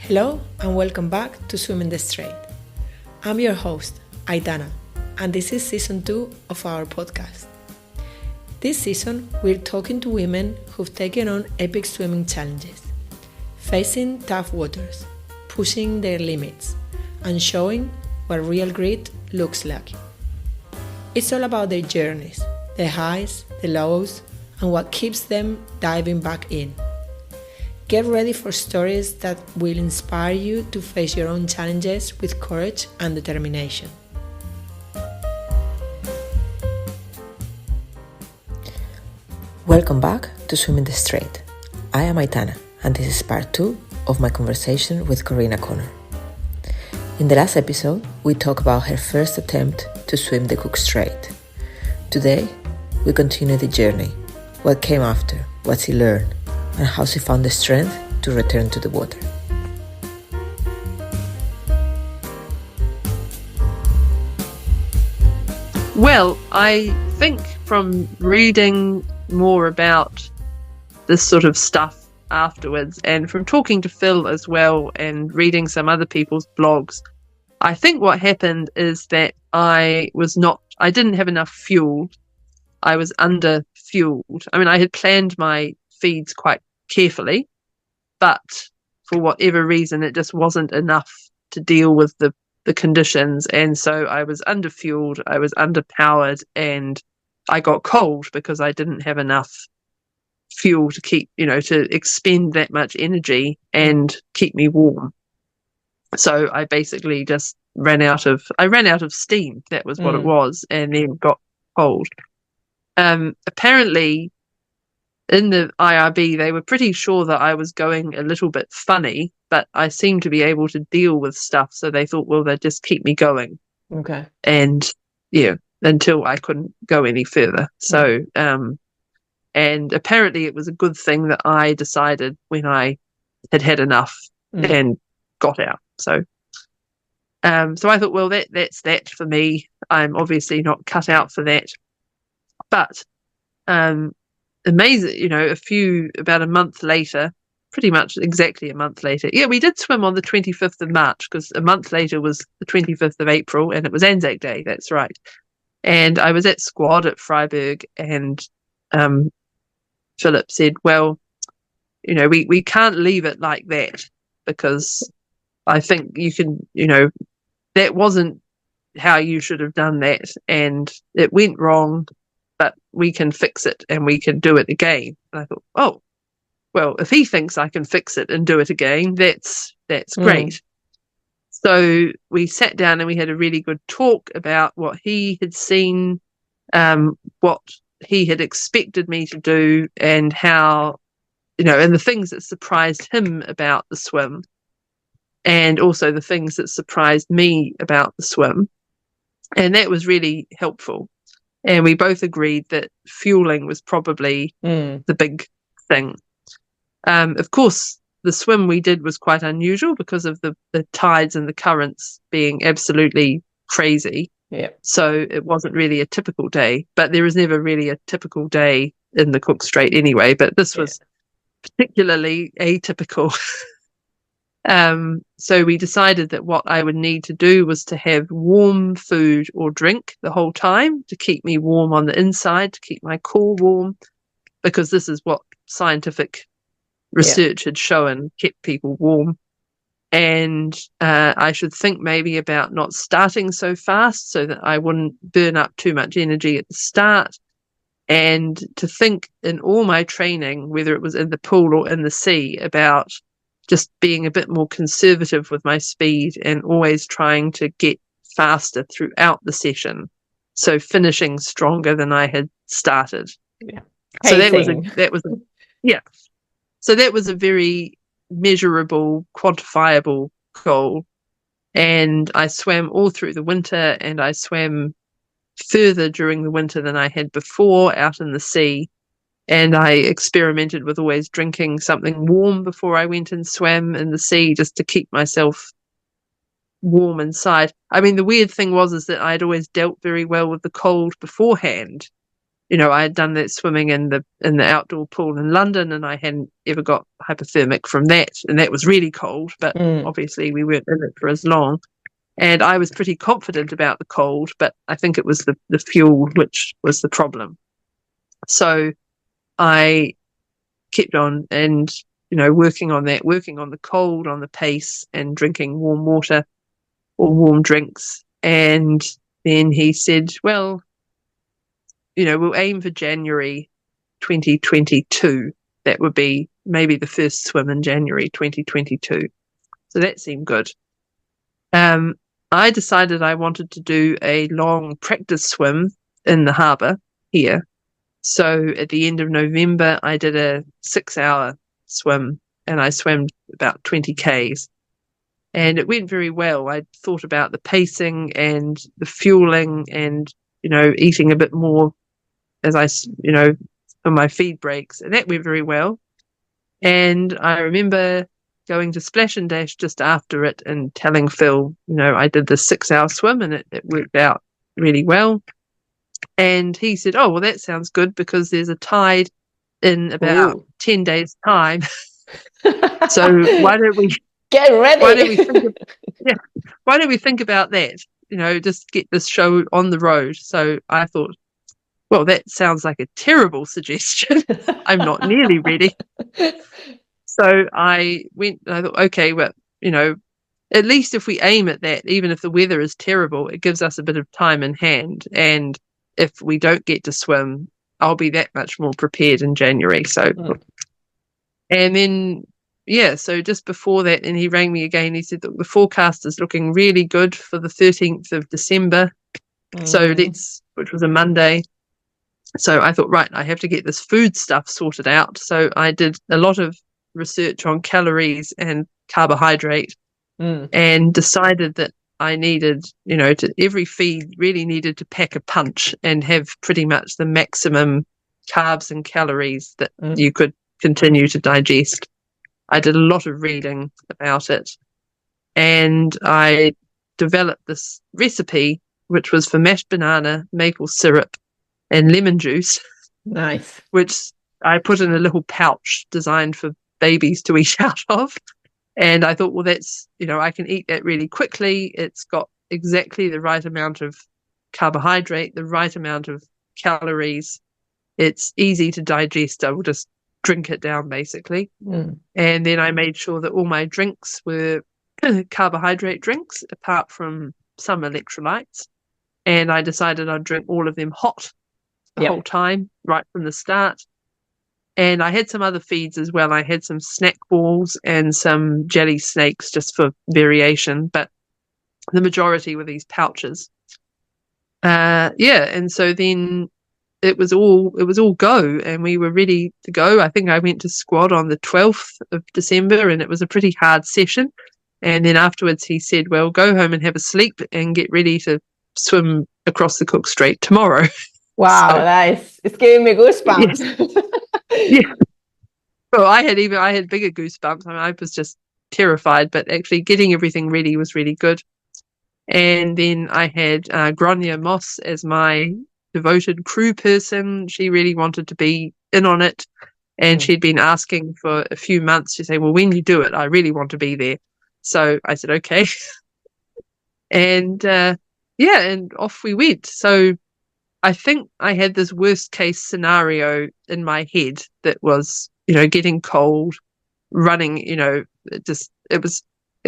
Hello and welcome back to Swimming the Strait. I'm your host, Aitana, and this is season 2 of our podcast. This season, we're talking to women who've taken on epic swimming challenges, facing tough waters, pushing their limits, and showing what real grit looks like. It's all about their journeys, the highs, the lows, and what keeps them diving back in. Get ready for stories that will inspire you to face your own challenges with courage and determination. Welcome back to Swimming the Strait. I am Aitana, and this is part 2 of my conversation with Corrina Connor. In the last episode, we talked about her first attempt to swim the Cook Strait. Today, we continue the journey, what came after, what she learned, and how she found the strength to return to the water. Well, I think from reading more about this sort of stuff afterwards, and from talking to Phil as well and reading some other people's blogs, I think what happened is that I didn't have enough fuel. I was under fueled. I mean, I had planned my feeds quite carefully, but for whatever reason it just wasn't enough to deal with the conditions, and so I was under fueled, I was underpowered, and I got cold because I didn't have enough fuel to keep, to expend that much energy and keep me warm. So I basically just ran out of steam. That was what it was, and then got cold. Apparently in the IRB, they were pretty sure that I was going a little bit funny, but I seemed to be able to deal with stuff. So they thought, well, they'd just keep me going. Okay. And until I couldn't go any further. So, and apparently it was a good thing that I decided when I had enough and got out. So, so I thought, well, that's that for me. I'm obviously not cut out for that. But, amazing, about a month later, pretty much exactly a month later. Yeah, we did swim on the 25th of March because a month later was the 25th of April and it was Anzac Day. That's right. And I was at squad at Freiburg, and Philip said, well, we can't leave it like that because I think you can, that wasn't how you should have done that and it went wrong, but we can fix it and we can do it again. And I thought, oh, well, if he thinks I can fix it and do it again, that's great. So we sat down and we had a really good talk about what he had seen, what he had expected me to do, and how, and the things that surprised him about the swim, and also the things that surprised me about the swim. And that was really helpful. And we both agreed that fueling was probably the big thing. Of course, the swim we did was quite unusual because of the tides and the currents being absolutely crazy. Yeah. So it wasn't really a typical day, but there is never really a typical day in the Cook Strait anyway. But this was particularly atypical. So we decided that what I would need to do was to have warm food or drink the whole time to keep me warm on the inside, to keep my core warm, because this is what scientific research had shown kept people warm. And I should think maybe about not starting so fast so that I wouldn't burn up too much energy at the start, and to think in all my training, whether it was in the pool or in the sea, about just being a bit more conservative with my speed and always trying to get faster throughout the session. So finishing stronger than I had started. Yeah. So that was a very measurable, quantifiable goal. And I swam all through the winter, and I swam further during the winter than I had before out in the sea. And I experimented with always drinking something warm before I went and swam in the sea, just to keep myself warm inside. I mean, the weird thing is that I'd always dealt very well with the cold beforehand. I had done that swimming in the outdoor pool in London, and I hadn't ever got hypothermic from that, and that was really cold, but obviously we weren't in it for as long. And I was pretty confident about the cold, but I think it was the fuel which was the problem. So I kept on and, working on that, working on the cold, on the pace, and drinking warm water or warm drinks. And then he said, well, we'll aim for January 2022. That would be maybe the first swim in January 2022. So that seemed good. I decided I wanted to do a long practice swim in the harbour here. So at the end of November, I did a 6-hour swim, and I swam about 20 Ks. And it went very well. I thought about the pacing and the fueling and, eating a bit more as on my feed breaks. And that went very well. And I remember going to Splash and Dash just after it and telling Phil, I did this 6-hour swim and it worked out really well. And he said, oh, well, that sounds good because there's a tide in about 10 days' time. So why don't we get ready? Why don't we think about that? Just get this show on the road. So I thought, well, that sounds like a terrible suggestion. I'm not nearly ready. So I went, I thought, okay, well, at least if we aim at that, even if the weather is terrible, it gives us a bit of time in hand. And if we don't get to swim, I'll be that much more prepared in January. So, and then, so just before that, and he rang me again, he said that the forecast is looking really good for the 13th of December. So which was a Monday. So I thought, right, I have to get this food stuff sorted out. So I did a lot of research on calories and carbohydrate and decided that I needed, every feed really needed to pack a punch and have pretty much the maximum carbs and calories that you could continue to digest. I did a lot of reading about it, and I developed this recipe, which was for mashed banana, maple syrup, and lemon juice. Nice. Which I put in a little pouch designed for babies to eat out of. And I thought, well, that's, I can eat that really quickly. It's got exactly the right amount of carbohydrate, the right amount of calories. It's easy to digest. I will just drink it down, basically. And then I made sure that all my drinks were carbohydrate drinks, apart from some electrolytes. And I decided I'd drink all of them hot the whole time, right from the start. And I had some other feeds as well. I had some snack balls and some jelly snakes just for variation, but the majority were these pouches. And so then it was all go, and we were ready to go. I think I went to squad on the 12th of December, and it was a pretty hard session. And then afterwards he said, well, go home and have a sleep and get ready to swim across the Cook Strait tomorrow. Wow, so, nice. It's giving me goosebumps. Yeah. Well, I had bigger goosebumps. I mean, I was just terrified, but actually getting everything ready was really good. And then I had Gronya Moss as my devoted crew person. She really wanted to be in on it, and she'd been asking for a few months. She'd say, well, when you do it, I really want to be there. So I said, okay. And and off we went. So I think I had this worst case scenario in my head that was, getting cold, running, it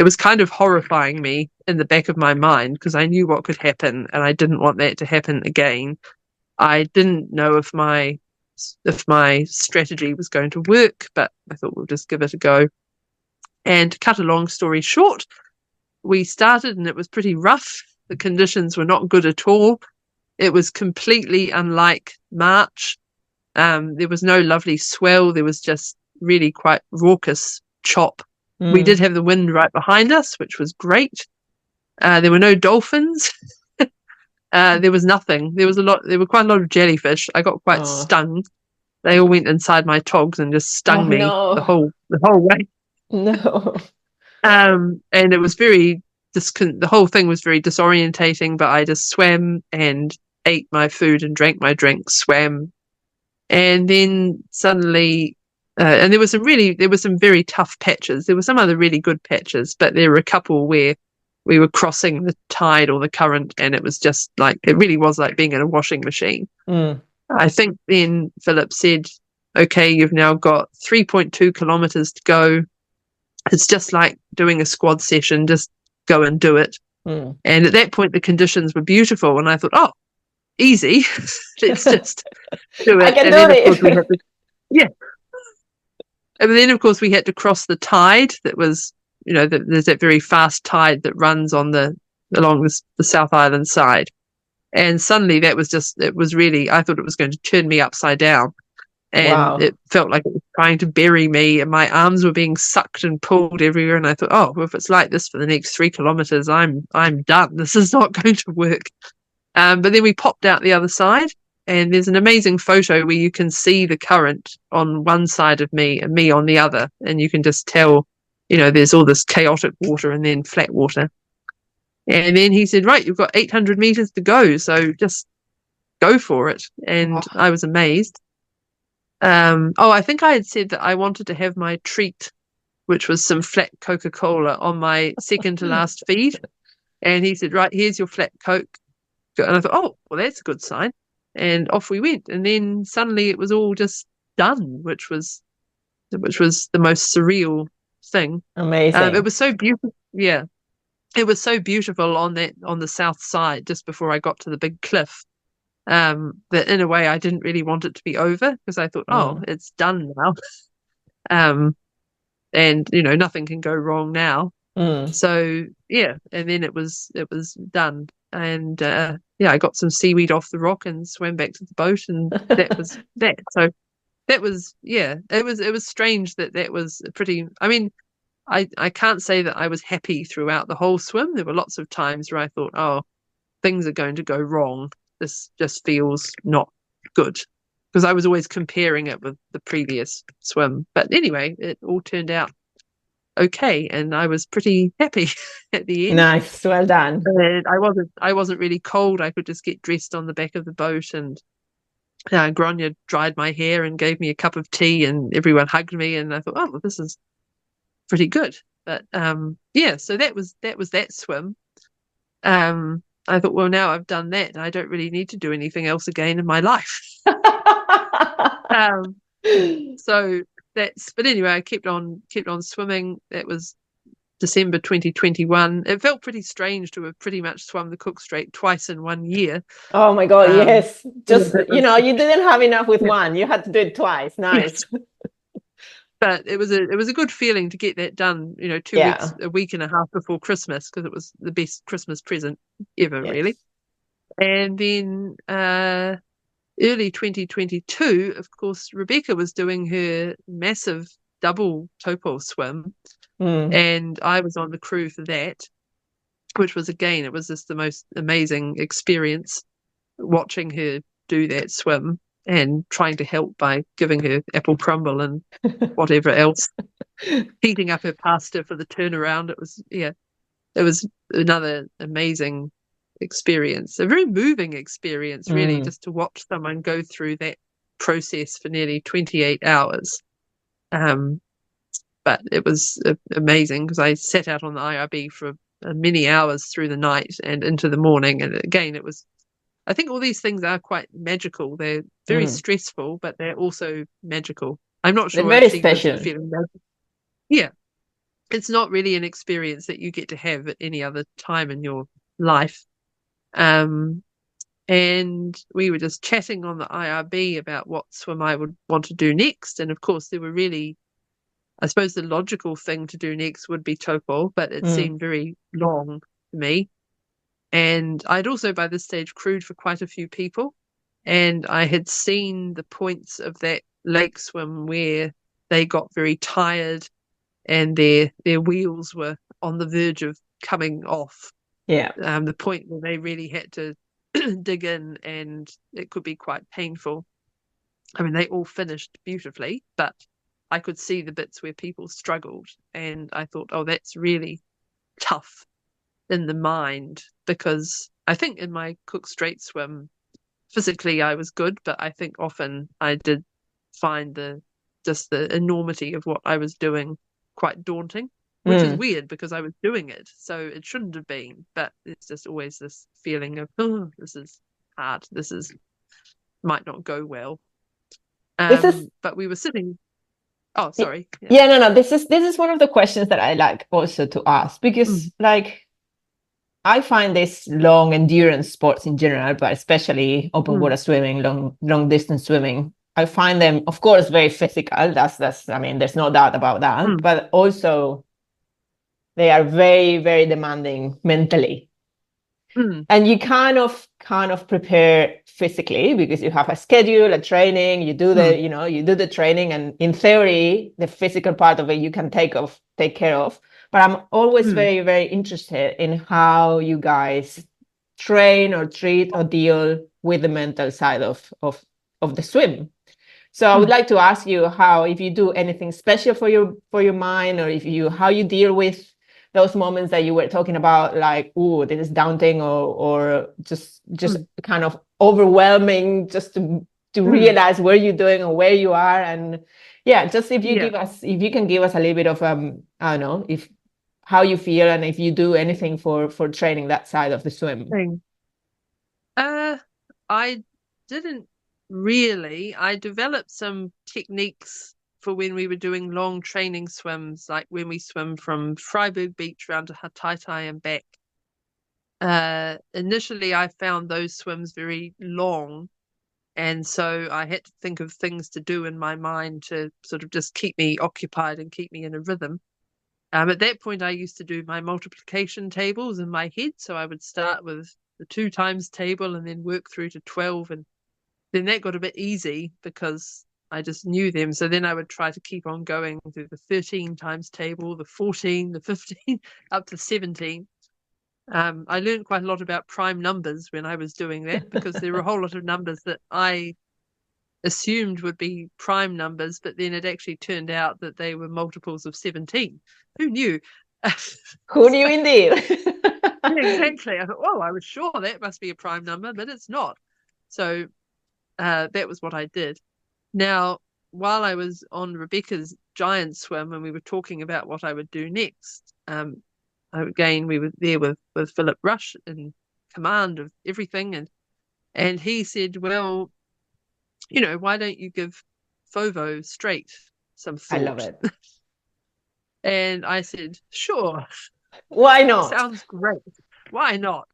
was kind of horrifying me in the back of my mind, because I knew what could happen and I didn't want that to happen again. I didn't know if my strategy was going to work, but I thought we'll just give it a go. And to cut a long story short, we started and it was pretty rough. The conditions were not good at all. It was completely unlike March. There was no lovely swell. There was just really quite raucous chop. We did have the wind right behind us, which was great. There were no dolphins. There was nothing. There were quite a lot of jellyfish. I got quite stung. They all went inside my togs and just stung me the whole way. No. And it was the whole thing was very disorientating, but I just swam and ate my food and drank my drink, swam, and then suddenly, and there were some very tough patches. There were some other really good patches, but there were a couple where we were crossing the tide or the current, and it was just like, it really was like being in a washing machine. I think then Philip said, okay, you've now got 3.2 kilometers to go. It's just like doing a squad session, just go and do it. And at that point, the conditions were beautiful. And I thought, oh, easy. Let's just do it. I can and do then, it. Of course, we had to, yeah. And then, of course, we had to cross the tide that was, there's that very fast tide that runs along the South Island side. And suddenly it was really, I thought it was going to turn me upside down. And it felt like it was trying to bury me, and my arms were being sucked and pulled everywhere. And I thought, oh, well, if it's like this for the next 3 kilometers, I'm done. This is not going to work. But then we popped out the other side, and there's an amazing photo where you can see the current on one side of me and me on the other, and you can just tell, there's all this chaotic water and then flat water. And then he said, right, you've got 800 meters to go, so just go for it. And I was amazed. I think I had said that I wanted to have my treat, which was some flat Coca-Cola on my second to last feed. And he said, right, here's your flat Coke. And I thought, oh, well, that's a good sign. And off we went. And then suddenly it was all just done, which was the most surreal thing. Amazing. It was so beautiful. Yeah. It was so beautiful on the south side, just before I got to the big cliff. That in a way I didn't really want it to be over, because I thought, oh, it's done now. And nothing can go wrong now. So yeah, and then it was done. And I got some seaweed off the rock and swam back to the boat, and that was that. So that was, it was strange that was pretty, I mean, I can't say that I was happy throughout the whole swim. There were lots of times where I thought, oh, things are going to go wrong. This just feels not good, because I was always comparing it with the previous swim. But anyway, it all turned out okay, and I was pretty happy at the end. Nice, well done. And I wasn't really cold. I could just get dressed on the back of the boat, and Grania dried my hair and gave me a cup of tea, and everyone hugged me, and I thought, oh, well, this is pretty good. But so that was that swim. I thought, well, now I've done that, and I don't really need to do anything else again in my life. So but anyway, I kept on swimming. That was December 2021. It felt pretty strange to have pretty much swum the Cook Strait twice in 1 year. Oh my God, yes. Just, you didn't have enough with one. You had to do it twice. Nice. Yes. But it was a good feeling to get that done, 2 weeks, a week and a half before Christmas, because it was the best Christmas present ever, really. And then early 2022, of course, Rebecca was doing her massive double topo swim, and I was on the crew for that, which was, again, it was just the most amazing experience watching her do that swim, and trying to help by giving her apple crumble and whatever else, heating up her pasta for the turnaround. It was another amazing experience, a very moving experience, really, just to watch someone go through that process for nearly 28 hours. But it was amazing, because I sat out on the IRB for many hours through the night and into the morning. And again, it was, I think all these things are quite magical. They're very stressful, but they're also magical. I'm not sure. They're very special. Yeah. It's not really an experience that you get to have at any other time in your life. And we were just chatting on the IRB about what swim I would want to do next. And of course, there were really, I suppose the logical thing to do next would be topo, but it seemed very long to me. And I'd also by this stage crewed for quite a few people, and I had seen the points of that lake swim where they got very tired and their wheels were on the verge of coming off. Yeah. The point where they really had to dig in, and it could be quite painful. I mean, they all finished beautifully, but I could see the bits where people struggled, and I thought, oh, that's really tough in the mind, because I think in my Cook Strait swim, physically I was good, but I think often I did find the enormity of what I was doing quite daunting, which is weird because I was doing it, so it shouldn't have been. But it's just always this feeling of, oh, this is hard. This is might not go well. This is But we were sitting. Oh, sorry. Yeah, no. This is one of the questions that I like also to ask, because like I find this long endurance sports in general, but especially open water swimming, long distance swimming, I find them, of course, very physical. That's I mean, there's no doubt about that. But also they are very, very demanding mentally. And you kind of prepare physically because you have a schedule, a training, you do the training, and in theory, the physical part of it you can take care of. But I'm always very, very interested in how you guys train or treat or deal with the mental side of the swim. So I would like to ask you if you do anything special for your mind, or how you deal with those moments that you were talking about, like, oh, this is daunting, or just kind of overwhelming, just to realize where you're doing or where you are. And just if you can give us a little bit of I don't know, how you feel, and if you do anything for training that side of the swim. I didn't really. I developed some techniques for when we were doing long training swims, like when we swim from Freiburg Beach round to Hataitai and back. Initially, I found those swims very long, and so I had to think of things to do in my mind to sort of just keep me occupied and keep me in a rhythm. At that point, I used to do my multiplication tables in my head, so I would start with the 2 times table and then work through to 12, and then that got a bit easy because I just knew them. So then I would try to keep on going through the 13 times table, the 14, the 15, up to 17. I learned quite a lot about prime numbers when I was doing that, because there were a whole lot of numbers that I assumed would be prime numbers, but then it actually turned out that they were multiples of 17. Who knew? Who knew, indeed. Yeah, exactly. I thought, oh, I was sure that must be a prime number, but it's not. So that was what I did. Now, while I was on Rebecca's giant swim and we were talking about what I would do next, again, we were there with Philip Rush in command of everything, and he said, well, why don't you give Forcen-Vazquez some thought? I love it. And I said, sure. Why not? Sounds great. Why not?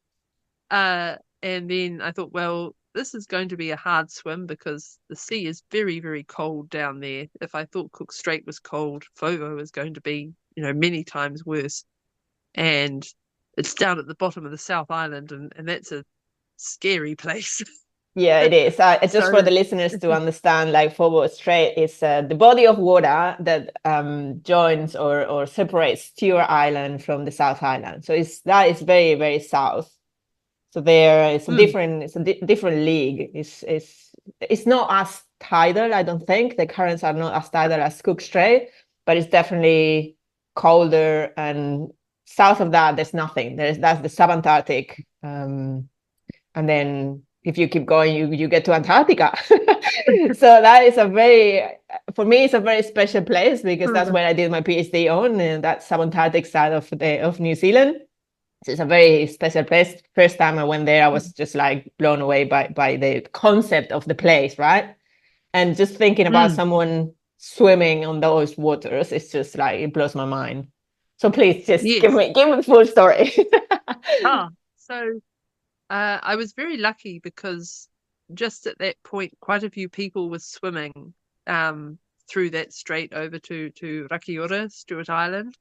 And then I thought, well, this is going to be a hard swim because the sea is very, very cold down there. If I thought Cook Strait was cold, Forcen was going to be, many times worse. And it's down at the bottom of the South Island, and that's a scary place. Yeah, it is. Just for the listeners to understand, like, Forcen Strait is the body of water that joins or separates Stewart Island from the South Island. So that is very, very south. So there it's a different league. It's not as tidal, I don't think. The currents are not as tidal as Cook Strait, but it's definitely colder. And south of that, there's nothing. That's the subantarctic, and then if you keep going, you get to Antarctica. So that is for me, it's a very special place, because that's where I did my PhD on, that subantarctic side of New Zealand. So it's a very special place. First time I went there, I was just like blown away by the concept of the place, right? And just thinking about someone swimming on those waters, it's just like, it blows my mind. So please just give me the full story. So I was very lucky because just at that point, quite a few people were swimming through that strait over to Rakiura, Stewart Island,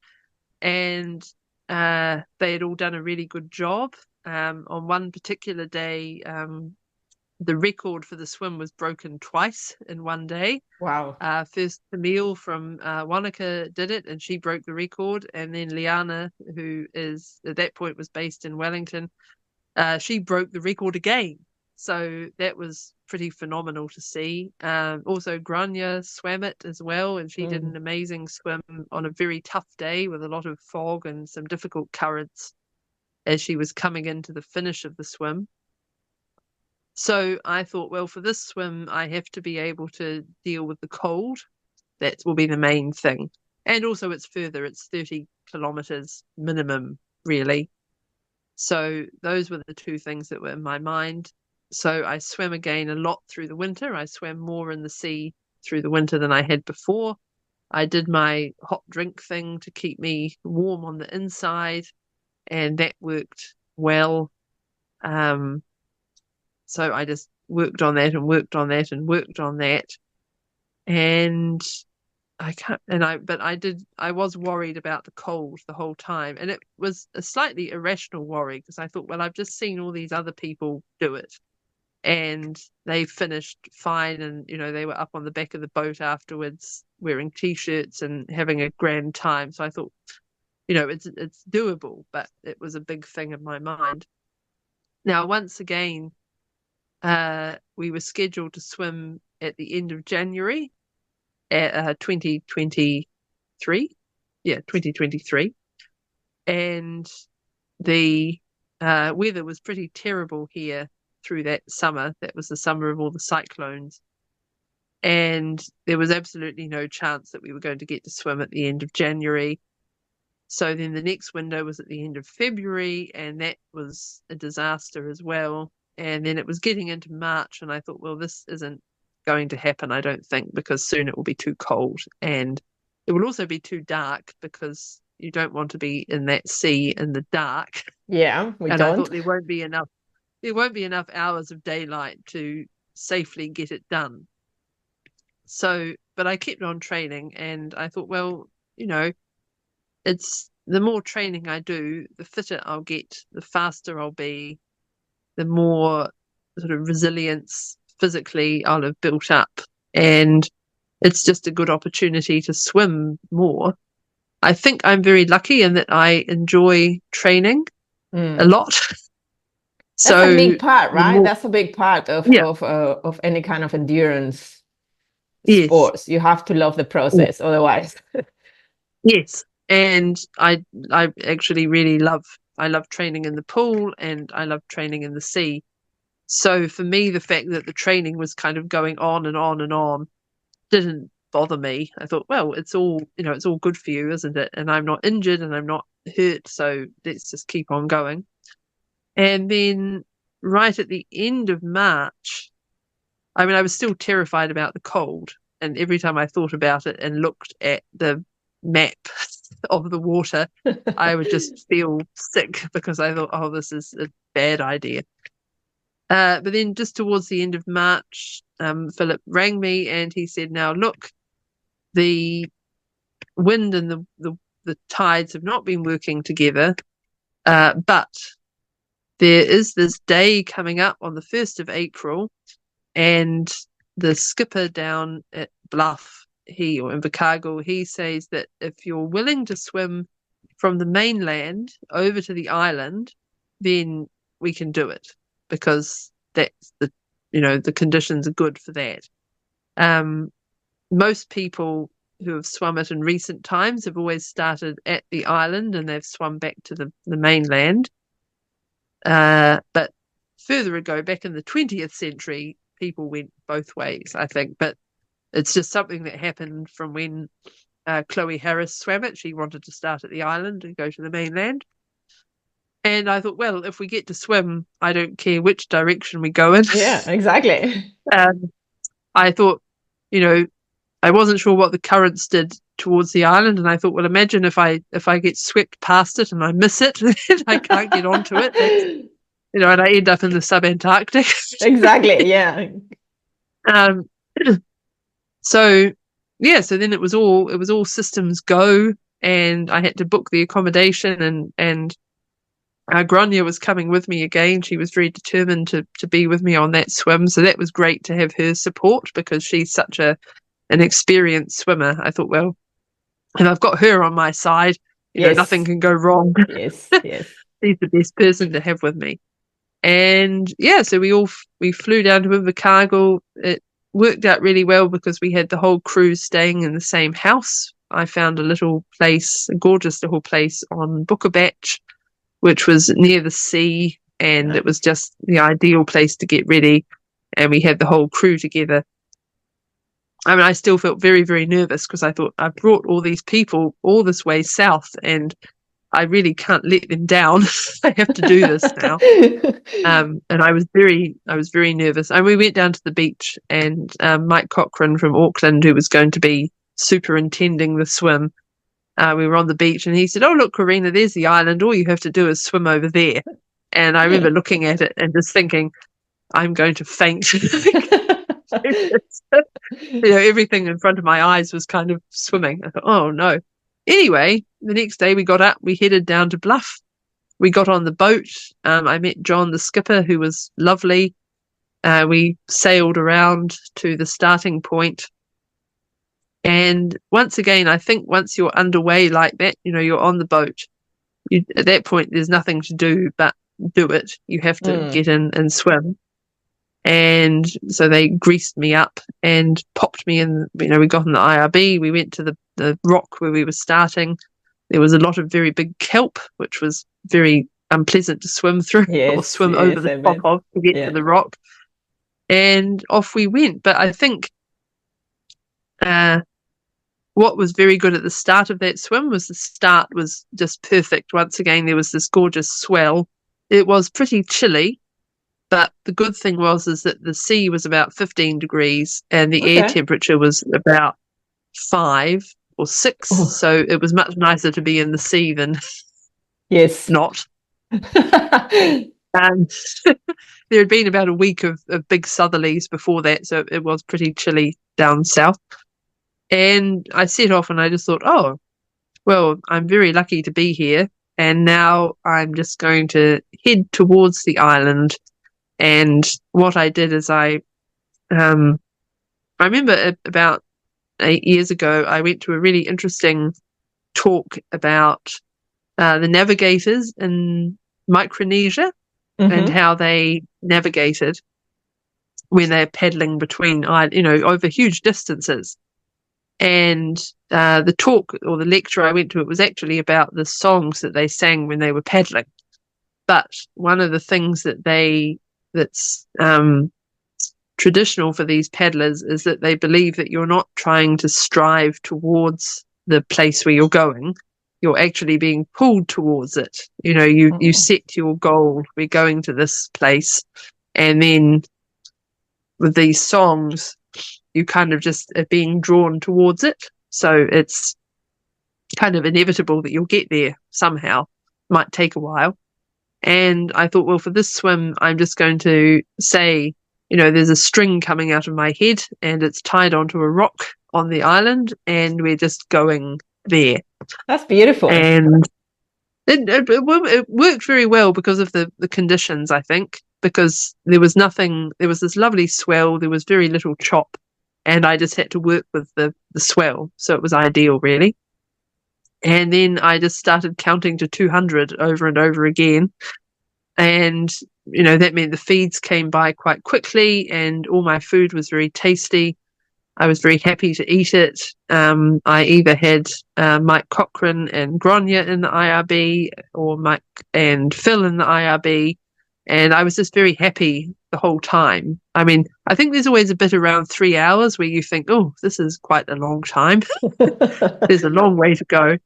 and they had all done a really good job. On one particular day, the record for the swim was broken twice in one day. Wow. First, Camille from Wanaka did it, and she broke the record. And then Liana, who is at that point was based in Wellington, she broke the record again. So that was pretty phenomenal to see. Also, Grania swam it as well, and she did an amazing swim on a very tough day with a lot of fog and some difficult currents as she was coming into the finish of the swim. So I thought, well, for this swim, I have to be able to deal with the cold. That will be the main thing. And also it's further, it's 30 kilometers minimum, really. So those were the two things that were in my mind. So I swam again a lot through the winter. I swam more in the sea through the winter than I had before. I did my hot drink thing to keep me warm on the inside, and that worked well. So I just worked on that and worked on that and worked on that. And I was worried about the cold the whole time. And it was a slightly irrational worry because I thought, well, I've just seen all these other people do it and they finished fine. And, they were up on the back of the boat afterwards wearing T-shirts and having a grand time. So I thought, it's doable, but it was a big thing in my mind. Now, once again, we were scheduled to swim at the end of January. 2023, 2023, and the weather was pretty terrible here through that summer. That was the summer of all the cyclones, and there was absolutely no chance that we were going to get to swim at the end of January. So then the next window was at the end of February, and that was a disaster as well. And then it was getting into March, and I thought, well, this isn't going to happen, I don't think, because soon it will be too cold, and it will also be too dark because you don't want to be in that sea in the dark. Yeah, we and don't. I thought there won't be enough hours of daylight to safely get it done. So, but I kept on training, and I thought, well, it's the more training I do, the fitter I'll get, the faster I'll be, the more sort of resilience physically I'll have built up, and it's just a good opportunity to swim more. I think I'm very lucky in that I enjoy training a lot. So that's a big part, right? That's a big part of any kind of endurance sports. You have to love the process, otherwise. Yes, and I actually really love training in the pool, and I love training in the sea. So for me, the fact that the training was kind of going on and on and on didn't bother me. I thought, well, it's all good for you, isn't it? And I'm not injured and I'm not hurt, so let's just keep on going. And then right at the end of March, I was still terrified about the cold. And every time I thought about it and looked at the map of the water, I would just feel sick because I thought, oh, this is a bad idea. But then just towards the end of March, Philip rang me and he said, now look, the wind and the tides have not been working together, but there is this day coming up on the 1st of April, and the skipper down at Bluff, in Invercargill, he says that if you're willing to swim from the mainland over to the island, then we can do it, because that's the conditions are good for that. Most people who have swum it in recent times have always started at the island and they've swum back to the mainland. But further ago, back in the 20th century, people went both ways, I think. But it's just something that happened from when Chloe Harris swam it. She wanted to start at the island and go to the mainland. And I thought, well, if we get to swim, I don't care which direction we go in. Yeah, exactly. I thought, I wasn't sure what the currents did towards the island, and I thought, well, imagine if I get swept past it and I miss it, and I can't get onto it, and I end up in the sub-Antarctic. Exactly, yeah. So then it was all systems go, and I had to book the accommodation, and Grania was coming with me again. She was very determined to be with me on that swim, so that was great to have her support because she's such an experienced swimmer. I thought, well, if I've got her on my side, nothing can go wrong. Yes. She's the best person to have with me. And so we flew down to Invercargill. It worked out really well because we had the whole crew staying in the same house. I found a gorgeous little place on Bookerbatch, which was near the sea, and it was just the ideal place to get ready. And we had the whole crew together. I mean, I still felt very, very nervous because I thought I brought all these people all this way south, and I really can't let them down. I have to do this now. And I was very nervous. And we went down to the beach, and Mike Cochran from Auckland, who was going to be superintending the swim, we were on the beach, and he said, "Oh, look, Corrina, there's the island. All you have to do is swim over there." And I remember looking at it and just thinking, I'm going to faint. Everything in front of my eyes was kind of swimming. I thought, oh no. Anyway, the next day we got up, we headed down to Bluff. We got on the boat. I met John, the skipper, who was lovely. We sailed around to the starting point. And once again, I think once you're underway like that, you're on the boat, at that point, there's nothing to do but do it. You have to get in and swim. And so they greased me up and popped me in. We got in the IRB. We went to the rock where we were starting. There was a lot of very big kelp, which was very unpleasant to swim through or swim over the top of to get to the rock. And off we went. But I think what was very good at the start of that swim was the start was just perfect. Once again, there was this gorgeous swell. It was pretty chilly. But the good thing was that the sea was about 15 degrees and the air temperature was about 5 or 6. Oh. So it was much nicer to be in the sea than not. And there had been about a week of big southerlies before that, so it was pretty chilly down south. And I set off and I just thought, oh, well, I'm very lucky to be here. And now I'm just going to head towards the island. And what I did is I remember about 8 years ago, I went to a really interesting talk about the navigators in Micronesia and how they navigated when they're paddling between, over huge distances. And the talk or the lecture I went to, it was actually about the songs that they sang when they were paddling. But one of the things that's traditional for these paddlers is that they believe that you're not trying to strive towards the place where you're going. You're actually being pulled towards it. You set your goal. We're going to this place. And then with these songs, you kind of just are being drawn towards it. So it's kind of inevitable that you'll get there somehow. Might take a while. And I thought, well, for this swim, I'm just going to say, there's a string coming out of my head and it's tied onto a rock on the island and we're just going there. That's beautiful. And it worked very well because of the conditions, I think, because there was this lovely swell, there was very little chop, and I just had to work with the swell. So it was ideal, really. And then I just started counting to 200 over and over again. And, that meant the feeds came by quite quickly and all my food was very tasty. I was very happy to eat it. I either had Mike Cochran and Grania in the IRB or Mike and Phil in the IRB. And I was just very happy the whole time. I mean, I think there's always a bit around 3 hours where you think, oh, this is quite a long time. There's a long way to go.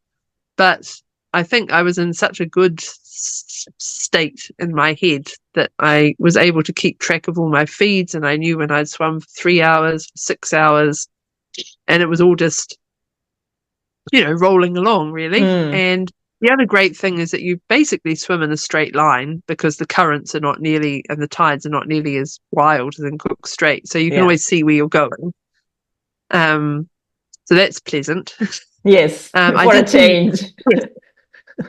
But I think I was in such a good state in my head that I was able to keep track of all my feeds, and I knew when I'd swum for 3 hours, 6 hours, and it was all just, rolling along, really. And the other great thing is that you basically swim in a straight line because the currents are not nearly, and the tides are not nearly as wild as in Cook Strait. So you can always see where you're going. So that's pleasant. Yes, for a change.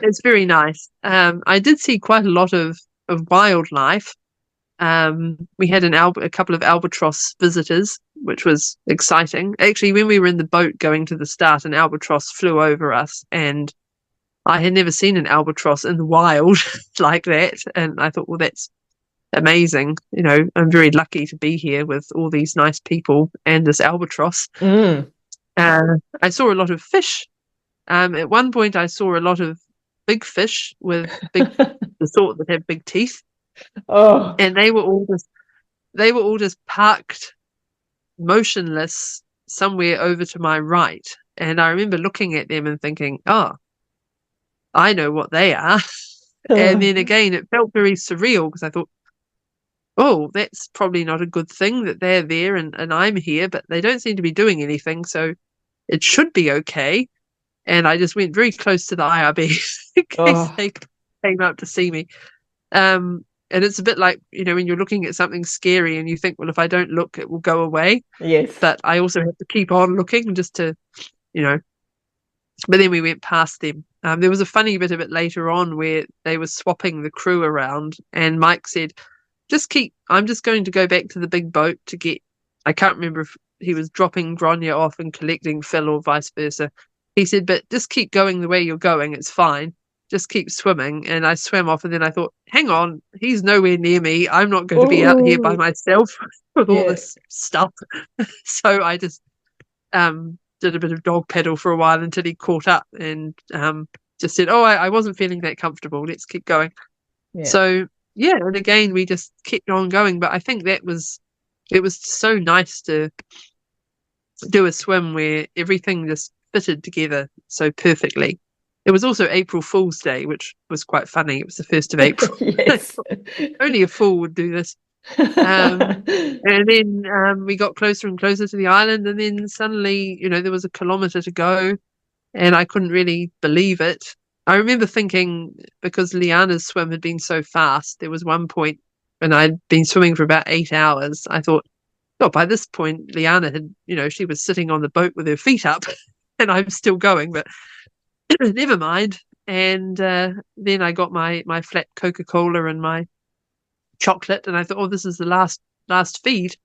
It's very nice. I did see quite a lot of wildlife. We had a couple of albatross visitors, which was exciting. Actually, when we were in the boat going to the start, an albatross flew over us, and I had never seen an albatross in the wild like that. And I thought, well, that's amazing. I'm very lucky to be here with all these nice people and this albatross. I saw a lot of fish. At one point, I saw a lot of big fish with the sort that have big teeth. Oh, and they were all just parked motionless somewhere over to my right. And I remember looking at them and thinking, oh, I know what they are. And then again, it felt very surreal because I thought, oh, that's probably not a good thing that they're there and I'm here, but they don't seem to be doing anything, so it should be okay. And I just went very close to the IRB in case they came up to see me. And it's a bit like, when you're looking at something scary and you think, well, if I don't look, it will go away. yes. But I also have to keep on looking just to, but then we went past them. There was a funny bit of it later on where they were swapping the crew around, and Mike said, I'm just going to go back to the big boat to get, I can't remember if he was dropping Grania off and collecting Phil or vice versa. He said, but just keep going the way you're going. It's fine. Just keep swimming. And I swam off, and then I thought, hang on, he's nowhere near me. I'm not going to be out here by myself with all this stuff. So I just did a bit of dog paddle for a while until he caught up and just said, oh, I wasn't feeling that comfortable. Let's keep going. Yeah. So, yeah, and again, we just kept on going. But I think it was so nice to do a swim where everything just fitted together so perfectly. It was also April Fool's Day, which was quite funny. It was the 1st of April. Yes. Only a fool would do this. And then we got closer and closer to the island, and then suddenly, there was a kilometre to go, and I couldn't really believe it. I remember thinking, because Liana's swim had been so fast, there was one point when I'd been swimming for about 8 hours, I thought, oh, by this point, Liana had, she was sitting on the boat with her feet up, and I'm still going, but never mind. And then I got my flat Coca-Cola and my chocolate, and I thought, oh, this is the last feed,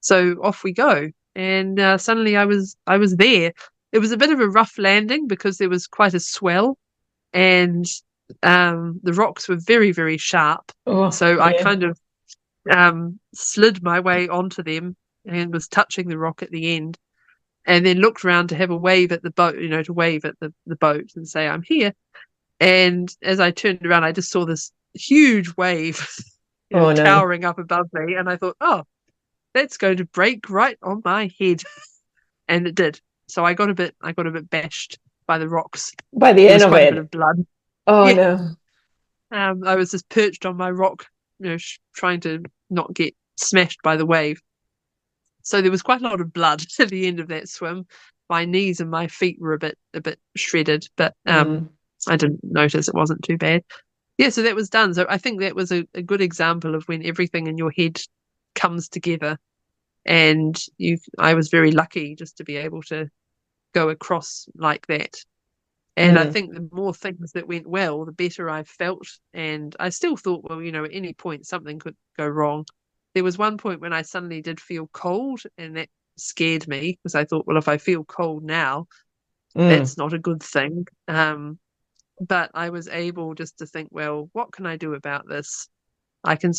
so off we go. And suddenly I was there. It was a bit of a rough landing because there was quite a swell, and the rocks were very, very sharp. So I kind of slid my way onto them and was touching the rock at the end, and then looked around to have a wave at the boat, to wave at the boat and say, I'm here. And as I turned around, I just saw this huge wave towering up above me, and I thought, oh, that's going to break right on my head. And it did. So I got a bit bashed by the rocks. By the end of it, a bit of blood. Oh no. I was just perched on my rock, trying to not get smashed by the wave. So there was quite a lot of blood at the end of that swim. My knees and my feet were a bit shredded, but I didn't notice. It wasn't too bad. Yeah, so that was done. So I think that was a good example of when everything in your head comes together. And I was very lucky just to be able to go across like that. And I think the more things that went well, the better I felt. And I still thought, well, at any point something could go wrong. There was one point when I suddenly did feel cold, and that scared me because I thought, well, if I feel cold now, that's not a good thing. But I was able just to think, well, what can I do about this? I can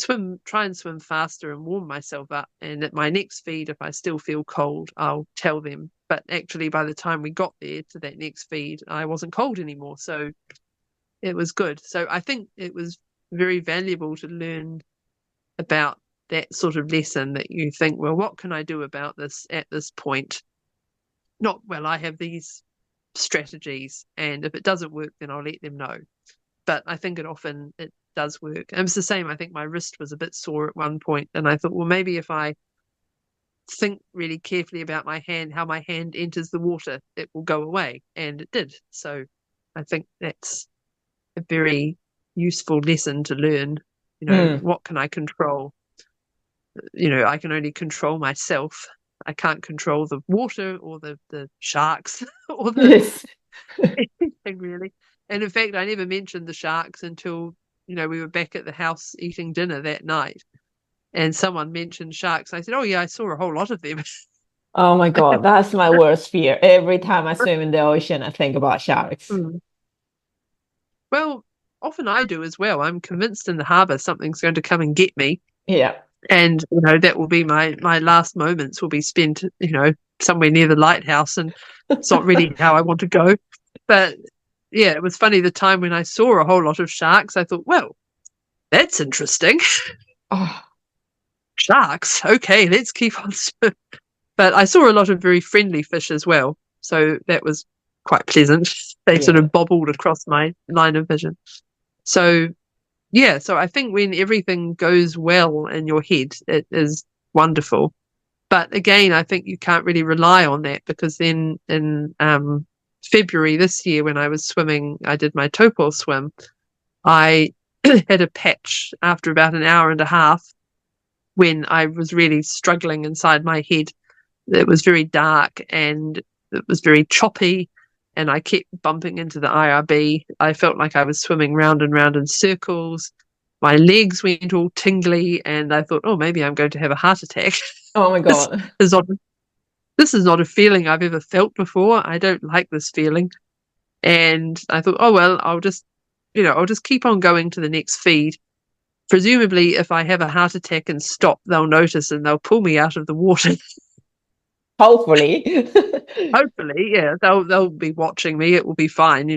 try and swim faster and warm myself up. And at my next feed, if I still feel cold, I'll tell them. But actually, by the time we got there to that next feed, I wasn't cold anymore. So it was good. So I think it was very valuable to learn about that sort of lesson, that you think, well, what can I do about this at this point? Not, well, I have these strategies, and if it doesn't work, then I'll let them know. But I think it does work. And it's the same. I think my wrist was a bit sore at one point, and I thought, well, maybe if I think really carefully about my hand, how my hand enters the water, it will go away. And it did. So I think that's a very useful lesson to learn. What can I control? I can only control myself. I can't control the water or the sharks or anything really. And in fact, I never mentioned the sharks until, we were back at the house eating dinner that night, and someone mentioned sharks. I said, oh yeah, I saw a whole lot of them. Oh my God, that's my worst fear. Every time I swim in the ocean, I think about sharks. Well, often I do as well. I'm convinced in the harbour something's going to come and get me. Yeah. And, that will be my last moments will be spent, somewhere near the lighthouse, and it's not really how I want to go. But yeah, it was funny, the time when I saw a whole lot of sharks, I thought, well, that's interesting. Oh, Sharks. Okay, let's keep on swimming. But I saw a lot of very friendly fish as well. So that was quite pleasant. They sort yeah. of bobbled across my line of vision. So, yeah, so I think when everything goes well in your head, it is wonderful. But again, I think you can't really rely on that, because then in February this year, when I was swimming, I did my topol swim. I had a patch after about an hour and a half when I was really struggling inside my head. It was very dark and it was very choppy, and I kept bumping into the IRB. I felt like I was swimming round and round in circles. My legs went all tingly, and I thought, oh, maybe I'm going to have a heart attack. Oh my God. This is not a feeling I've ever felt before. I don't like this feeling. And I thought, oh, well, I'll just keep on going to the next feed. Presumably, if I have a heart attack and stop, they'll notice and they'll pull me out of the water. Hopefully. Hopefully, yeah, they'll be watching me. It will be fine,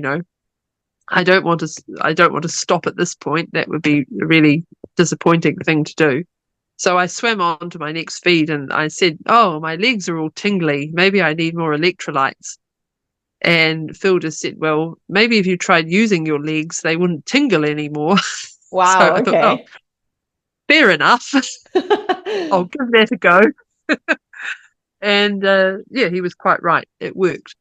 I don't want to stop at this point. That would be a really disappointing thing to do. So I swam on to my next feed and I said, oh, my legs are all tingly. Maybe I need more electrolytes. And Phil just said, well, maybe if you tried using your legs, they wouldn't tingle anymore. Wow, So I thought, okay. fair enough. I'll give that a go. And yeah, he was quite right. It worked.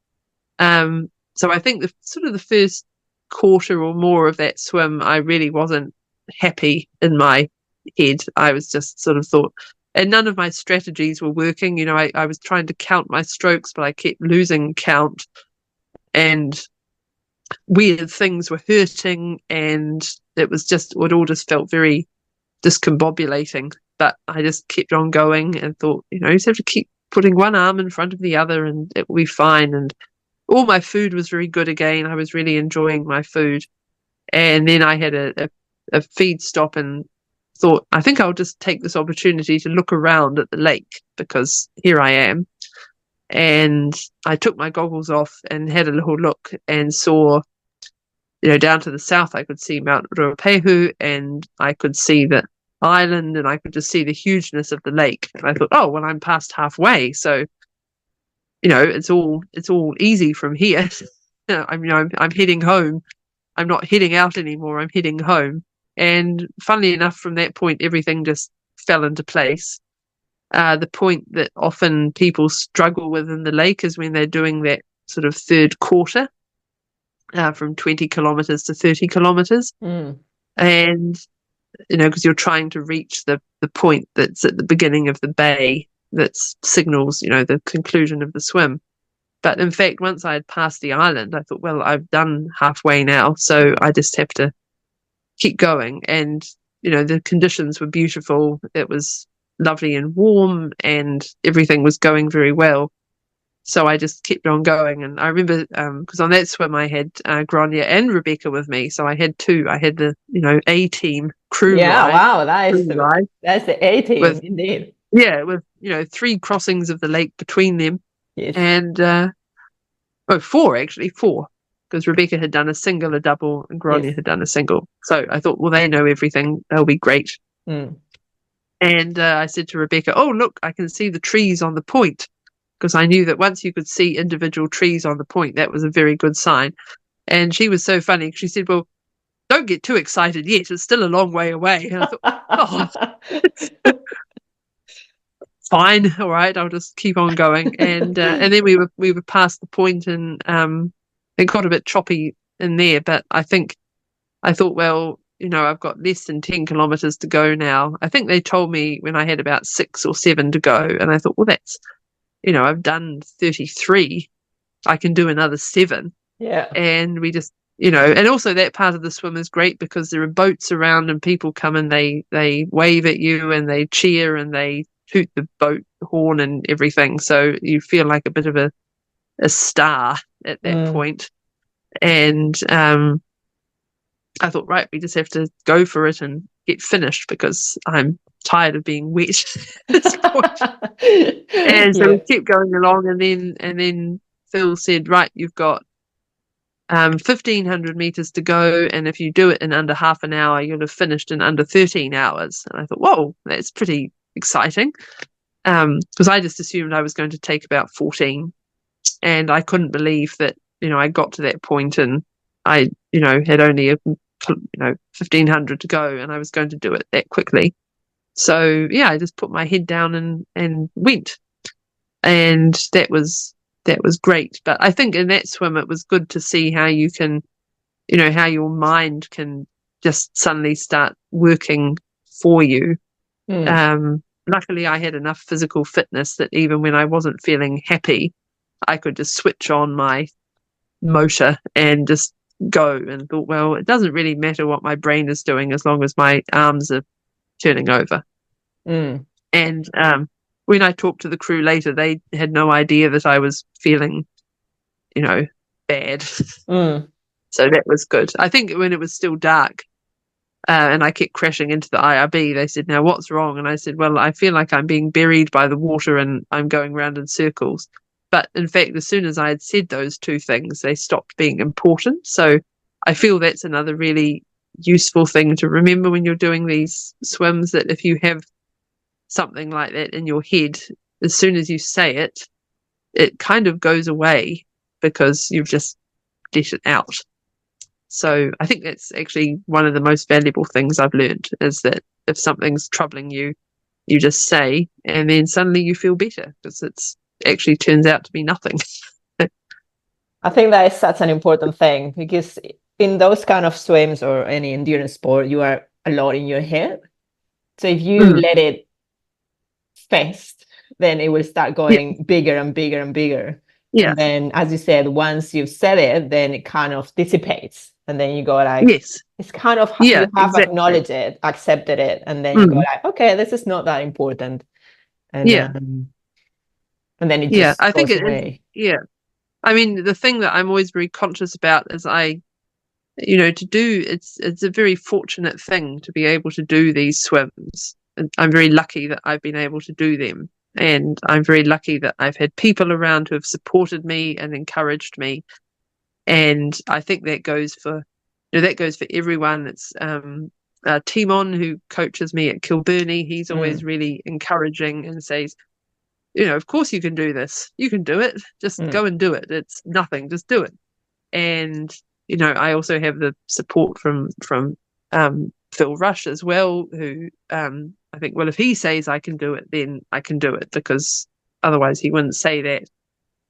So I think the first quarter or more of that swim, I really wasn't happy in my head. I was just sort of thought, and none of my strategies were working. I was trying to count my strokes, but I kept losing count, and weird things were hurting, and it all just felt very discombobulating. But I just kept on going and thought, you just have to keep putting one arm in front of the other and it will be fine. And all my food was very good again. I was really enjoying my food. And then I had a feed stop and thought, I think I'll just take this opportunity to look around at the lake, because here I am. And I took my goggles off and had a little look and saw, down to the south, I could see Mount Ruapehu and I could see the island and I could just see the hugeness of the lake. And I thought, oh, well, I'm past halfway. So, it's all easy from here. I'm heading home. I'm not heading out anymore. I'm heading home. And funnily enough, from that point, everything just fell into place. The point that often people struggle with in the lake is when they're doing that sort of third quarter, from 20 kilometers to 30 kilometers. And, because you're trying to reach the point that's at the beginning of the bay that signals, the conclusion of the swim. But in fact, once I had passed the island, I thought, well, I've done halfway now, so I just have to keep going. And, the conditions were beautiful. It was lovely and warm and everything was going very well. So I just kept on going. And I remember, because on that swim I had Grania and Rebecca with me. So I had two. I had the, A-team crew ride. Yeah, wow, that's the A-team, indeed. Yeah, with, 3 crossings of the lake between them. Yes. And, 4 actually, 4. Because Rebecca had done a single, a double, and Grania had done a single. So I thought, well, they know everything. They'll be great. And I said to Rebecca, oh, look, I can see the trees on the point. Because I knew that once you could see individual trees on the point, that was a very good sign. And she was so funny. She said, well, don't get too excited yet. It's still a long way away. And I thought, oh, fine. All right. I'll just keep on going. And then we were past the point and it got a bit choppy in there. But I thought, well, I've got less than 10 kilometers to go now. I think they told me when I had about 6 or 7 to go. And I thought, well, that's, I've done 33. I can do another 7. Yeah. And we just, and also that part of the swim is great because there are boats around and people come and they wave at you and they cheer and they toot the boat horn and everything. So you feel like a bit of a star at that point. And I thought, right, we just have to go for it and get finished because I'm tired of being wet at this point. And so we kept going along and then Phil said, right, you've got 1,500 meters to go, and if you do it in under half an hour, you'll have finished in under 13 hours. And I thought, whoa, that's pretty exciting, because I just assumed I was going to take about 14, and I couldn't believe that, I got to that point and I, had only 1,500 to go, and I was going to do it that quickly. So yeah, I just put my head down and went, and that was great. But I think in that swim, it was good to see how you can, how your mind can just suddenly start working for you. Luckily, I had enough physical fitness that even when I wasn't feeling happy, I could just switch on my motor and just go, and thought, well, it doesn't really matter what my brain is doing as long as my arms are turning over. And when I talked to the crew later, they had no idea that I was feeling, bad. So that was good. I think when it was still dark, and I kept crashing into the IRB, they said, now what's wrong? And I said, well, I feel like I'm being buried by the water and I'm going round in circles. But in fact, as soon as I had said those two things, they stopped being important. So I feel that's another really useful thing to remember when you're doing these swims, that if you have something like that in your head, as soon as you say it, it kind of goes away because you've just let it out. So I think that's actually one of the most valuable things I've learned, is that if something's troubling you, you just say, and then suddenly you feel better, because it's actually turns out to be nothing. I think that is such an important thing, because in those kind of swims or any endurance sport, you are a lot in your head. So if you let it fest, then it will start going bigger and bigger and bigger. Yeah. And then, as you said, once you've said it, then it kind of dissipates. And then you go like, it's kind of, you have acknowledged it, accepted it. And then you go like, okay, this is not that important. And and then it just I think goes away. I mean, the thing that I'm always very conscious about is to do, it's a very fortunate thing to be able to do these swims. And I'm very lucky that I've been able to do them. And I'm very lucky that I've had people around who have supported me and encouraged me. And I think that goes for, everyone. It's Timon, who coaches me at Kilbirnie. He's always really encouraging and says, of course you can do this. You can do it. Just go and do it. It's nothing. Just do it. And, I also have the support from Phil Rush as well, who I think, well, if he says I can do it, then I can do it, because otherwise he wouldn't say that.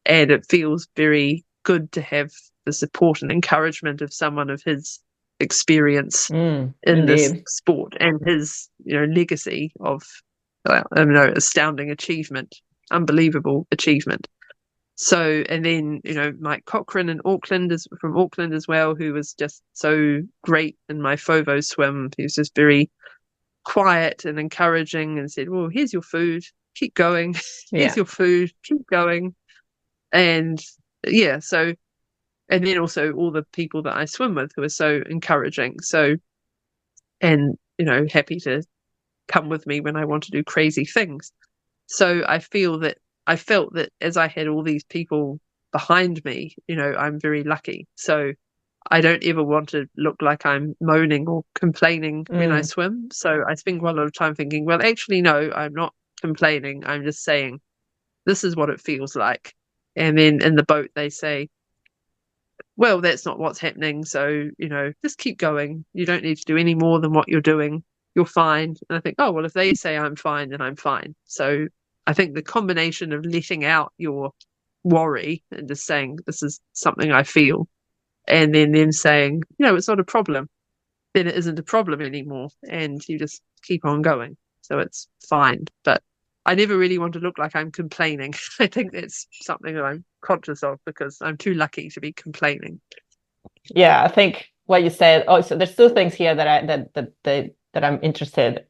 And it feels very good to have the support and encouragement of someone of his experience in this sport, and his, legacy of, astounding achievement, unbelievable achievement. So, and then, Mike Cochran in Auckland from Auckland as well, who was just so great in my FOVO swim. He was just very quiet and encouraging, and said, well, here's your food, keep going. Here's your food, keep going. And so, and then also all the people that I swim with who are so encouraging. So, and, happy to come with me when I want to do crazy things. So I felt that as I had all these people behind me, I'm very lucky. So I don't ever want to look like I'm moaning or complaining when I swim. So I spend quite a lot of time thinking, well, actually, no, I'm not complaining. I'm just saying, this is what it feels like. And then in the boat, they say, well, that's not what's happening. So, just keep going. You don't need to do any more than what you're doing. You're fine. And I think, oh, well, if they say I'm fine, then I'm fine. So I think the combination of letting out your worry and just saying, this is something I feel, and then them saying, it's not a problem, then it isn't a problem anymore, and you just keep on going. So it's fine. But I never really want to look like I'm complaining. I think that's something that I'm conscious of, because I'm too lucky to be complaining. Yeah, I think what you said also, there's two things here that I'm interested.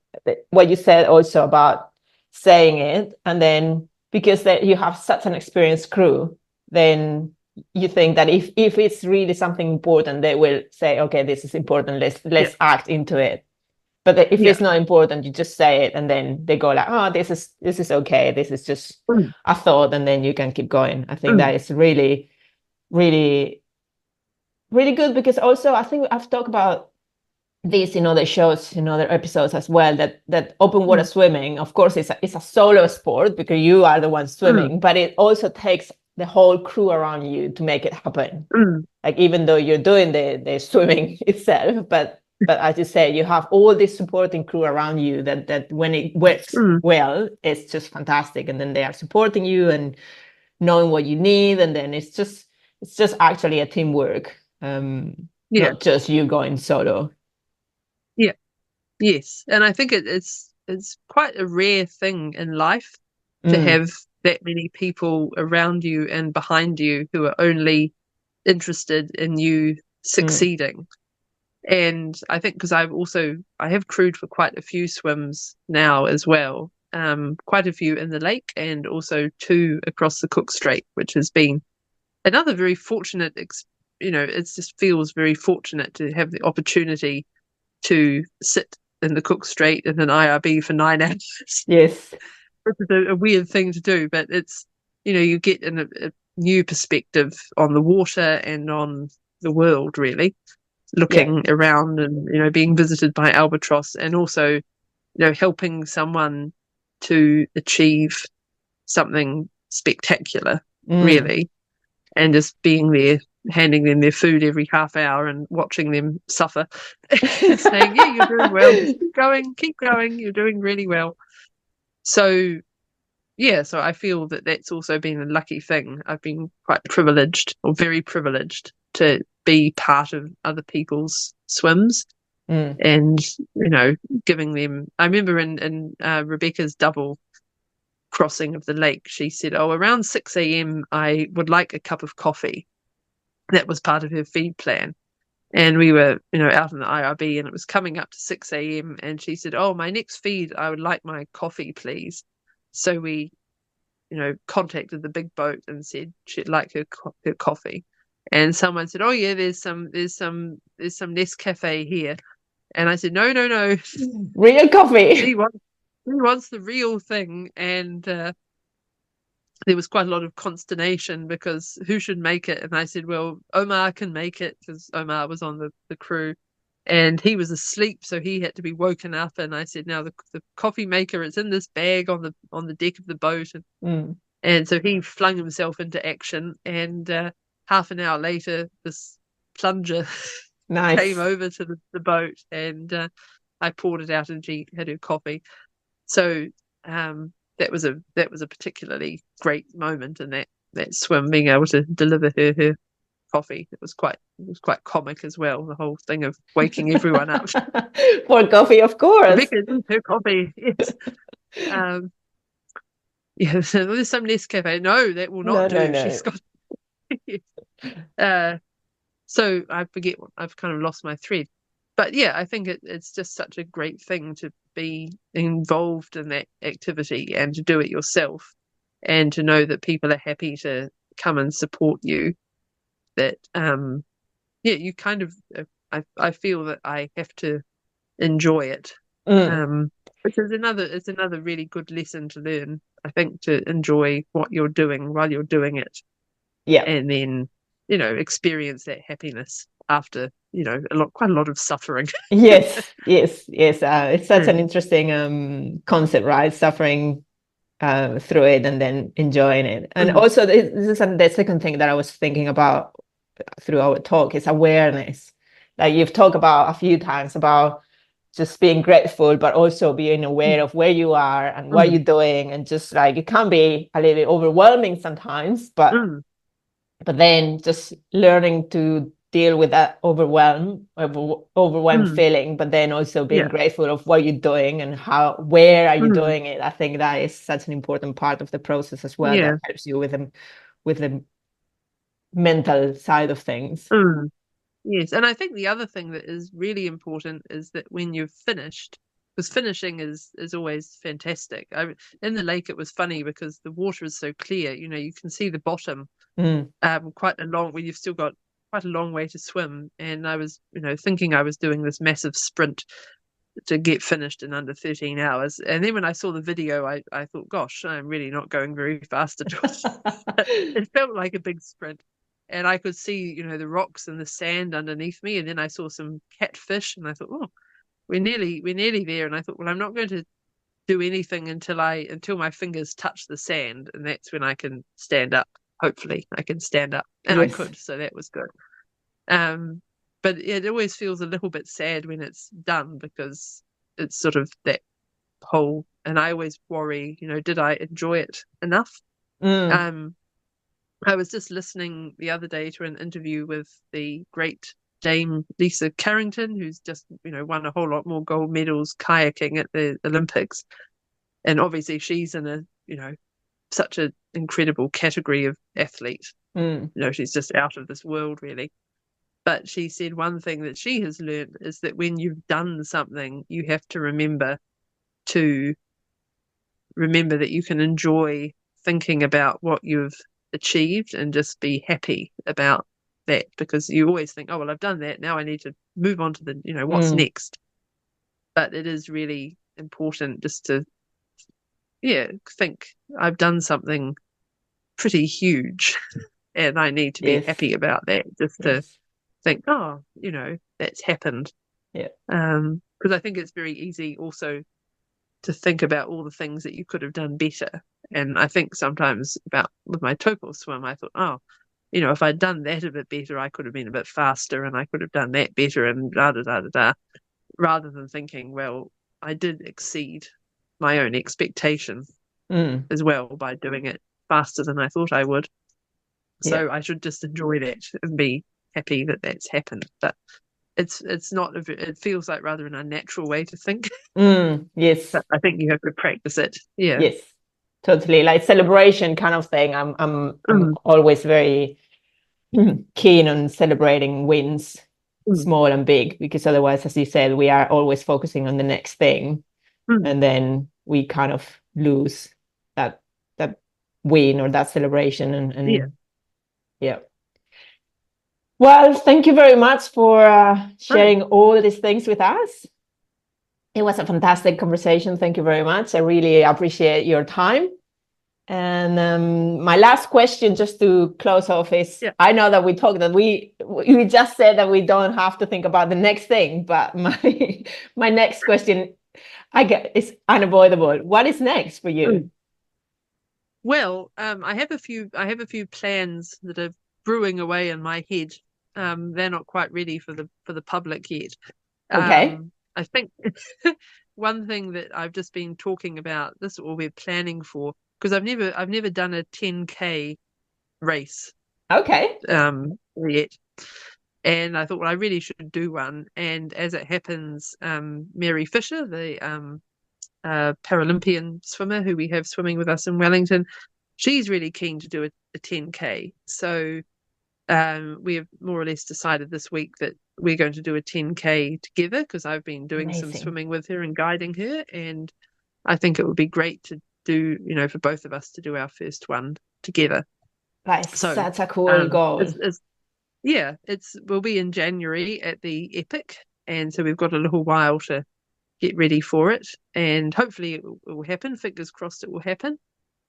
What you said also about saying it, and then because that you have such an experienced crew, then you think that if it's really something important, they will say, okay, this is important, let's act into it. But if it's not important, you just say it, and then they go like, oh, this is okay, this is just a thought, and then you can keep going. I think that is really, really really good, because also I think I've talked about this in other shows, in other episodes as well, that open water swimming, of course, it's a solo sport because you are the one swimming, but it also takes the whole crew around you to make it happen. Like, even though you're doing the swimming itself, but as you say, you have all this supporting crew around you that when it works well, it's just fantastic. And then they are supporting you and knowing what you need, and then it's just actually a teamwork, not just you going solo. Yes, and I think it's quite a rare thing in life to have that many people around you and behind you who are only interested in you succeeding. And I think because I have crewed for quite a few swims now as well, quite a few in the lake and also 2 across the Cook Strait, which has been another very fortunate, it just feels very fortunate to have the opportunity to sit in the Cook Strait in an IRB for 9 hours. Yes. Which is a weird thing to do, but it's, you get a new perspective on the water and on the world, really, looking around and, being visited by albatross, and also, helping someone to achieve something spectacular, really, and just being there, handing them their food every half hour and watching them suffer, saying, yeah, you're doing well, keep going, you're doing really well. So I feel that that's also been a lucky thing. I've been quite privileged, or very privileged, to be part of other people's swims and, giving them. I remember in Rebecca's double crossing of the lake, she said, around 6 a.m. I would like a cup of coffee. That was part of her feed plan. And we were, out in the IRB, and it was coming up to 6 a.m. And she said, my next feed, I would like my coffee, please. So we, contacted the big boat and said she'd like her coffee. And someone said, yeah, there's some Nescafe here. And I said, no. Real coffee. She wants the real thing. And there was quite a lot of consternation because who should make it? And I said, well, Omar can make it, because Omar was on the crew, and he was asleep, so he had to be woken up. And I said, now the coffee maker is in this bag on the deck of the boat, and so he flung himself into action. And half an hour later, this plunger came over to the boat, and I poured it out, and she had her coffee. So that was a particularly great moment in that swim, being able to deliver her coffee. It was quite comic as well, the whole thing of waking everyone up for coffee, of course. Her coffee, yes. So there's some Nescafe. No, that will not do. No. She's got. So I forget. I've kind of lost my thread. But yeah, I think it's just such a great thing to be involved in that activity and to do it yourself, and to know that people are happy to come and support you. That you kind of, I feel that I have to enjoy it, which is another really good lesson to learn. I think, to enjoy what you're doing while you're doing it, and then experience that happiness after quite a lot of suffering. yes. It's such an interesting concept, right? Suffering through it and then enjoying it. And also this is the second thing that I was thinking about through our talk is awareness. Like you've talked about a few times about just being grateful, but also being aware of where you are and what you're doing, and just like it can be a little bit overwhelming sometimes, but then just learning to deal with that overwhelmed feeling, but then also being grateful of what you're doing and where are you doing it. I think that is such an important part of the process as well, that helps you with the mental side of things. Yes, and I think the other thing that is really important is that when you've finished, because finishing is always fantastic. In the lake, it was funny because the water is so clear, you can see the bottom quite a long, where you've still got quite a long way to swim. And I was, thinking I was doing this massive sprint to get finished in under 13 hours. And then when I saw the video, I thought, gosh, I'm really not going very fast at all. It felt like a big sprint. and I could see, the rocks and the sand underneath me. And then I saw some catfish, and I thought, oh, we're nearly there. And I thought, well, I'm not going to do anything until my fingers touch the sand, and that's when I can stand up. Hopefully I can stand up, and Yes. I could, so that was good. But it always feels a little bit sad when it's done, because it's sort of that whole, and I always worry, did I enjoy it enough? I was just listening the other day to an interview with the great Dame Lisa Carrington, who's just, won a whole lot more gold medals kayaking at the Olympics. And obviously she's in a, such an incredible category of athlete. She's just out of this world, really. But she said one thing that she has learned is that when you've done something, you have to remember that you can enjoy thinking about what you've achieved and just be happy about that, because you always think, oh, well, I've done that, now I need to move on to the, what's next. But it is really important just to think I've done something pretty huge and I need to be happy about that, just to think, oh, that's happened. Because I think it's very easy also to think about all the things that you could have done better. And I think sometimes with my topal swim, I thought, oh, if I'd done that a bit better, I could have been a bit faster, and I could have done that better, and rather than thinking, well, I did exceed my own expectation as well by doing it faster than I thought I would. So I should just enjoy that and be happy that that's happened. But it's not, it feels like rather an unnatural way to think. Yes. But I think you have to practice it. Yeah. Yes, totally. Like celebration kind of thing. I'm always very keen on celebrating wins, small and big, because otherwise, as you said, we are always focusing on the next thing, and then we kind of lose that win or that celebration. And Well, thank you very much for sharing all these things with us. It was a fantastic conversation. Thank you very much. I really appreciate your time. And my last question, just to close off, is I know that we talked that we just said that we don't have to think about the next thing, but my next question, I guess, is unavoidable. What is next for you? Well, I have a few plans that are brewing away in my head. They're not quite ready for the public yet. Okay. I think one thing that I've just been talking about, this, or we're planning for, because I've never done a 10K race. Okay. Yet. And I thought, well, I really should do one. And as it happens, Mary Fisher, the Paralympian swimmer who we have swimming with us in Wellington, she's really keen to do a 10K. So we have more or less decided this week that we're going to do a 10K together, because I've been doing some swimming with her and guiding her, and I think it would be great to do, for both of us to do our first one together. That's such a cool goal. We'll be in January at the Epic, and so we've got a little while to get ready for it, and hopefully it will happen. Fingers crossed it will happen.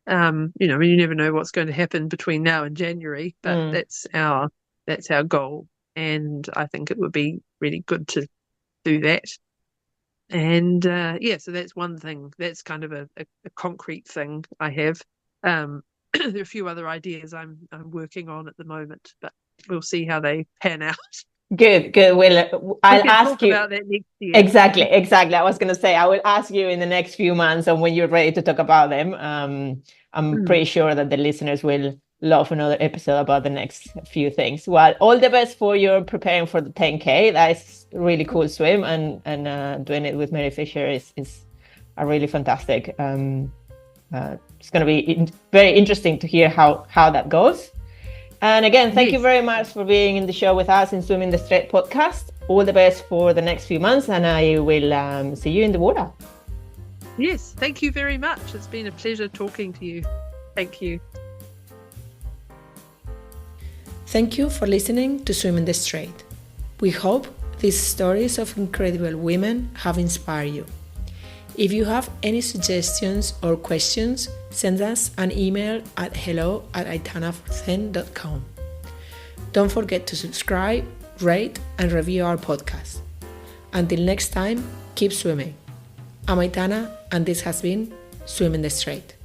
You never know what's going to happen between now and January, but that's our goal, and I think it would be really good to do that. And so that's one thing. That's kind of a concrete thing I have. There are a few other ideas I'm working on at the moment, but we'll see how they pan out. Good. Well, I'll ask you about that next year. Exactly. I was going to say, I will ask you in the next few months, and when you're ready to talk about them. I'm pretty sure that the listeners will love another episode about the next few things. Well, all the best for your preparing for the 10K. That's a really cool swim, and doing it with Mary Fisher is a really fantastic. It's going to be very interesting to hear how that goes. And again, thank you very much for being in the show with us in Swimming the Strait podcast. All the best for the next few months, and I will see you in the water. Yes, thank you very much. It's been a pleasure talking to you. Thank you. Thank you for listening to Swimming the Strait. We hope these stories of incredible women have inspired you. If you have any suggestions or questions, send us an email at hello@aitanaforcen.com. Don't forget to subscribe, rate, and review our podcast. Until next time, keep swimming. I'm Aitana, and this has been Swim in the Strait.